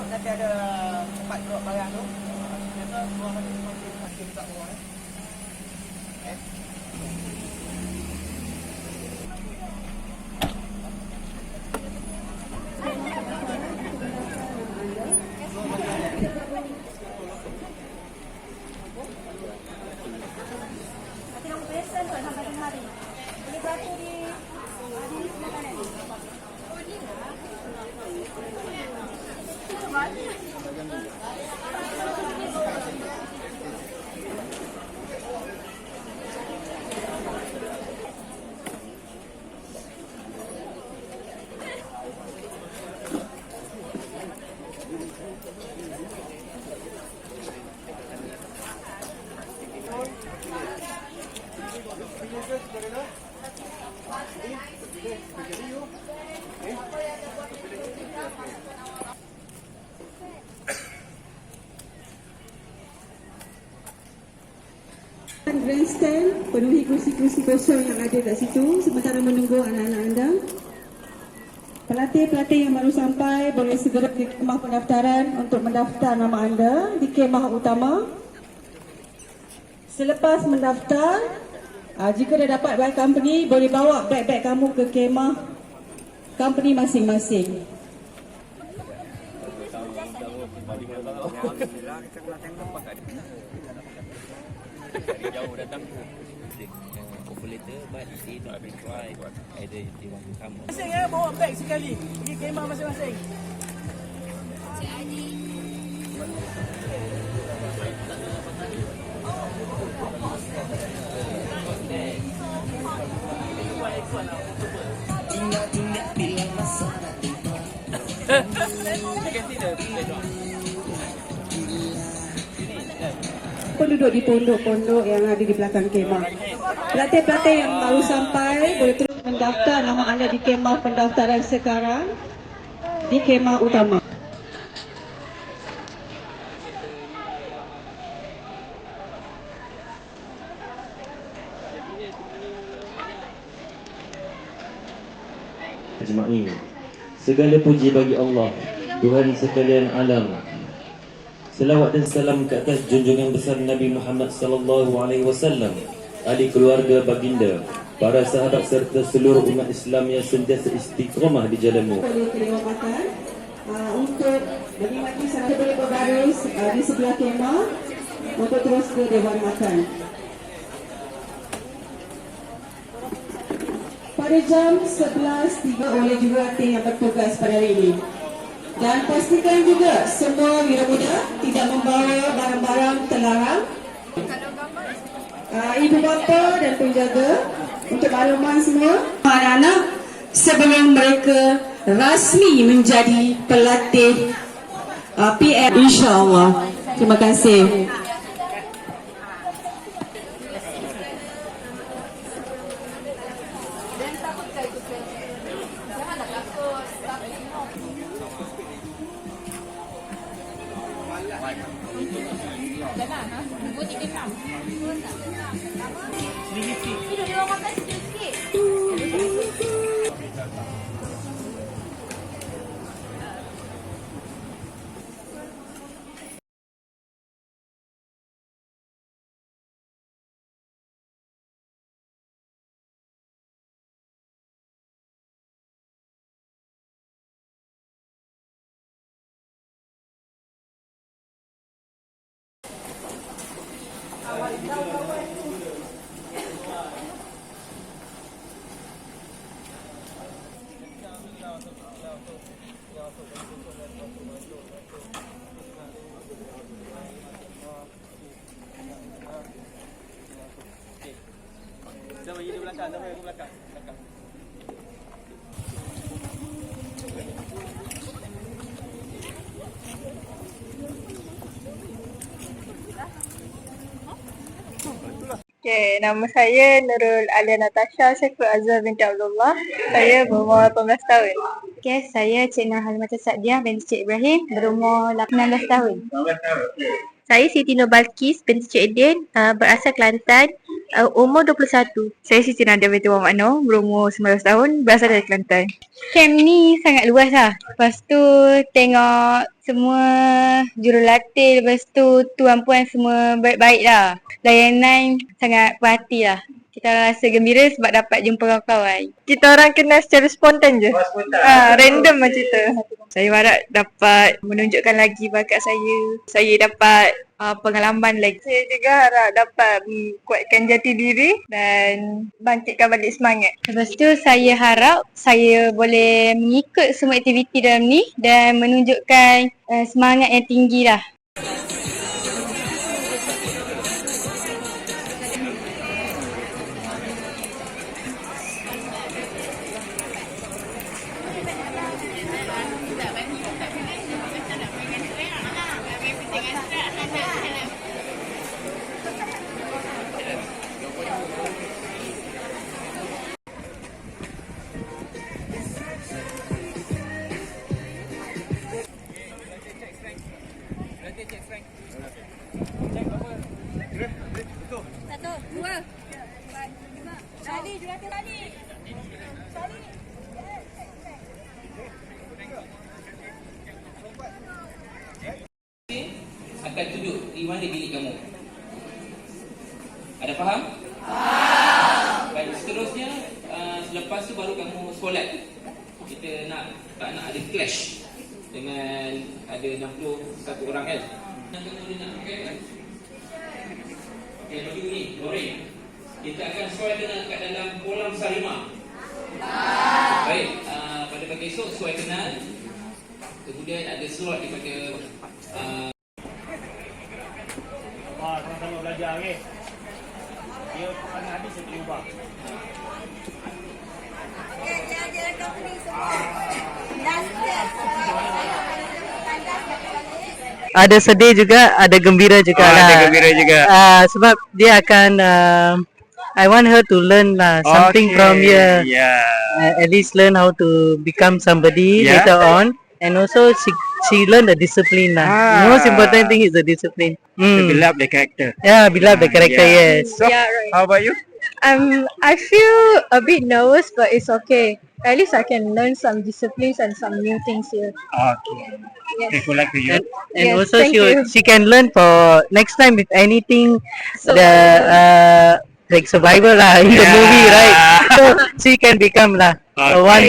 Nanti ada tempat drop barang tu. Ternyata buang masih dekat bawah eh. Grandstand, penuhi kursi-kursi kosong yang ada kat situ sementara menunggu anak-anak anda. Pelatih-pelatih yang baru sampai boleh segera ke kemah pendaftaran untuk mendaftar nama anda di kemah utama. Selepas mendaftar, jika dah dapat bag company, boleh bawa beg-beg kamu ke kemah company masing-masing. Jauh datang operator but they not required either they want to come. Masing bawa beg sekali pergi kemah masing-masing. Tindak-tindak bila masa dah tiba. Penduduk di pondok-pondok yang ada di belakang kemah. Pelatih-pelatih yang baru sampai boleh terus mendaftar nama anda di kemah pendaftaran sekarang di kemah utama. Ajma'in. Segala puji bagi Allah, Tuhan sekalian alam. Selawat dan salam ke atas junjungan besar Nabi Muhammad sallallahu alaihi wasallam, ahli keluarga baginda, para sahabat serta seluruh umat Islam yang sentiasa istiqamah di jalanmu. Boleh terima makan untuk menikmati sana boleh berbaris di sebelah kemah untuk terus ke dewan makan. Pada jam 11.03 oleh jurulatih yang bertugas pada hari ini. Dan pastikan juga semua wira-muda tidak membawa barang-barang terlarang. Ibu bapa dan penjaga untuk makluman semua anak-anak sebelum mereka rasmi menjadi pelatih PM insya-Allah. Terima kasih. Sama di belakang, sama di belakang. Okay, nama saya Nurul Alia Natasha Syaiful Azhar binti Abdullah. Saya berumur 18 tahun. Okay, saya Cik Nur Halimata Sa'diah binti Cik Ibrahim berumur 19 tahun. Saya Siti Nur Balkis binti Cik Edin berasal Kelantan, Umur 21. Saya Siti Nadia binti Muhammad Noor, berumur 19 tahun, berasal dari Kelantan. Camp ni sangat luas lah. Lepas tu tengok semua jurulatih, lepas tu tuan-puan semua baik-baik lah. Layanan sangat puas hati lah. Kita rasa gembira sebab dapat jumpa kawan-kawan. Kita orang kenal secara spontan je. Random macam tu. Saya harap dapat menunjukkan lagi bakat saya. Saya dapat pengalaman lagi. Saya juga harap dapat kuatkan jati diri dan bangkitkan balik semangat. Lepas tu saya harap saya boleh mengikut semua aktiviti dalam ni dan menunjukkan semangat yang tinggi lah. Akan tunjuk di mana bilik kamu. Ada faham? Faham. Baik, seterusnya selepas tu baru kamu solat. Kita tak nak ada clash dengan ada 61 orang kan. Yang kamu nak pakai kan? Okey, bagi ni, loreng. Kita akan sesuaikan kat dalam kolam salimah. Baik, pada pagi esok sesuaikan. Kemudian ada slot daripada Sama-sama belajar, okey? Dia akan habis, saya boleh ubah. Ada sedih juga, ada gembira juga lah. Ada gembira juga. Sebab dia akan I want her to learn something from here. At least learn how to become somebody later on, and also she learn the discipline lah. Most important thing is the discipline. To build up the character. Yeah, build up the character. Yes. So, how about you? I feel a bit nervous, but it's okay. At least I can learn some disciplines and some new things here. Okay. Yes. Good luck to you. And Yes, also thank you. she can learn for next time if anything like survival lah in the movie, right? So she can become one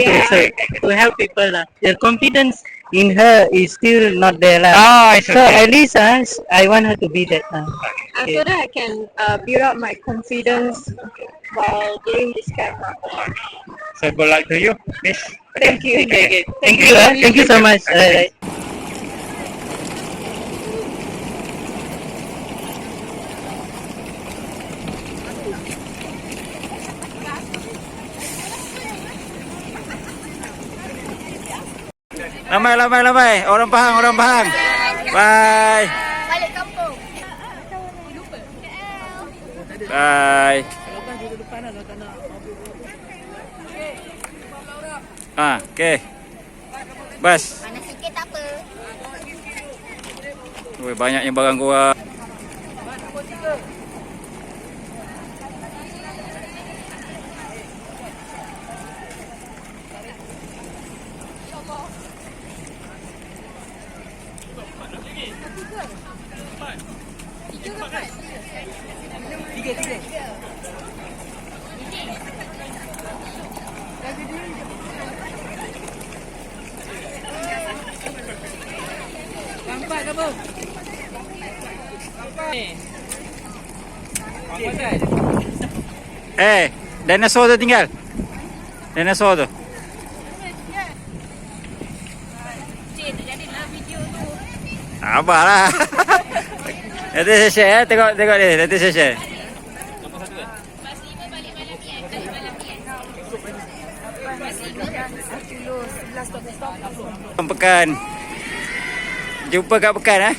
to help people lah. The confidence in her is still not there lah. It's So okay. at least I want her to be that. So that I can build up my confidence while doing this camp. So good luck to you, Miss. Thank you. Okay. Thank you. Thank you so much. Alright. Lambai. Orang Pahang. Bye. Balik kampung. Bye. Okay. Bas. Panas sikit tak apa. Banyaknya barang gua. Nampak ke apa? Ni. Apa kan? Dinosaur tu tinggal. Dinosaur tu. Cik, terjadilah video tu. Abahlah. Nanti saya share, tengok dia. Nanti saya share. Pekan. Jumpa kat Pekan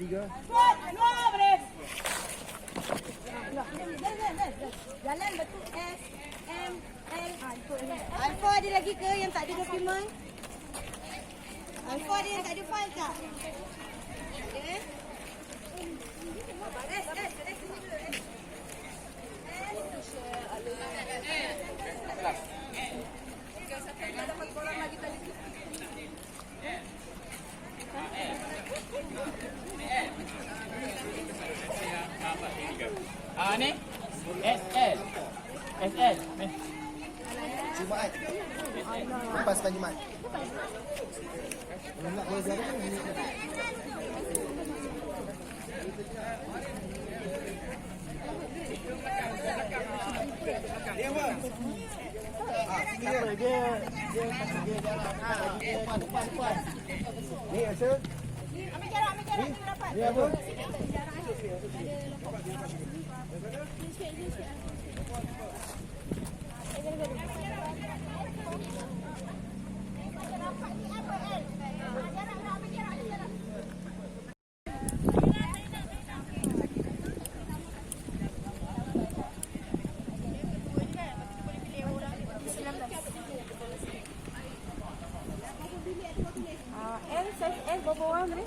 Jalan betul S, M, L. Alpha ada lagi ke yang tak ada dokumen? Alpha ada yang tak ada file tak? Okay. S. Ni SL. Ni. Jumaat. Lepaskan Jumaat. Nak boleh siapa ni? Dia apa? Dia depan. Ni Asal. Ambil jarak dapat. Ni apa? L berapa orang ni?